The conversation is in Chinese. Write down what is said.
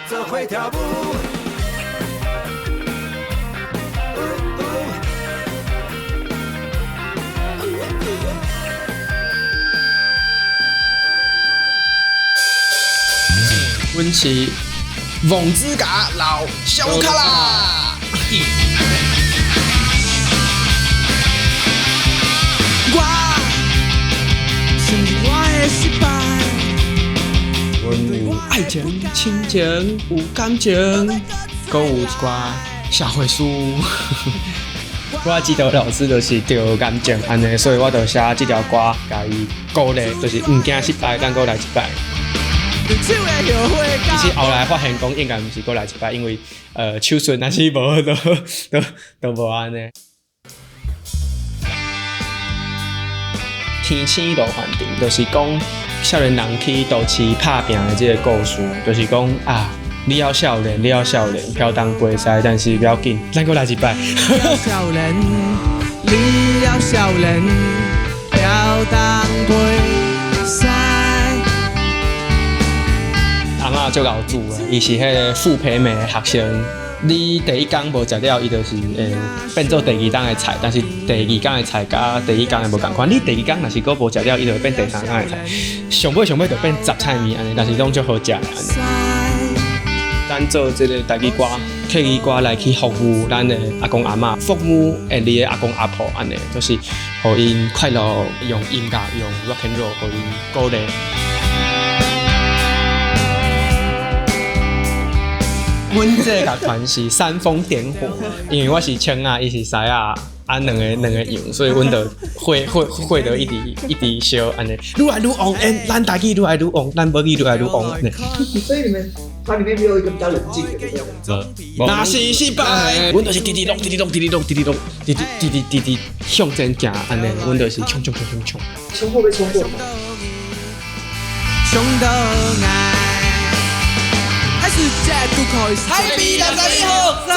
做伙跳舞。阮是王子甲老小卡啦。我承认我的失败。阮有爱情、亲情、有感情，搁有一寡社会书。我指导老师就是着感情安尼，所以我就写这条歌，甲伊鼓励，就是毋惊失败，咱搁来一摆。其实后来发现讲应该毋是过来一摆，因为手顺还是无好，都无安尼。天星路环境，就是讲少年人去都市打拼的这个故事，就是讲啊，你要少年，飘荡袂使，但是不要紧，咱搁来一摆。少年，你要少年，飘荡袂使。阿嬷足老煮的，伊是迄个傅培美的学生。你第一天无食了，伊就是变做第二天的菜，但是第二天的菜甲第一天的无共款。你第二天若是佫无食了，伊就会变第三天的菜。上尾就变杂菜面安尼，但是拢足好食的安尼。咱做这个台语歌、客语歌来去服务咱的阿公阿嬷，服务你的阿公阿婆安尼，就是互因快乐，用音乐、用 rock and roll， 互因鼓励。阮这个乐团是煽风点火，因为我是枪啊，伊是西啊，两个用，所以阮就会得一直烧安尼，愈来愈旺，咱台语愈来愈旺，咱母语愈来愈旺。所以你们团里面没有一个比较冷静的人。那是失败，阮就是滴向前行安尼，阮就是冲。冲会不会冲过头？冲到爱。还是这渡口，海比212号赞。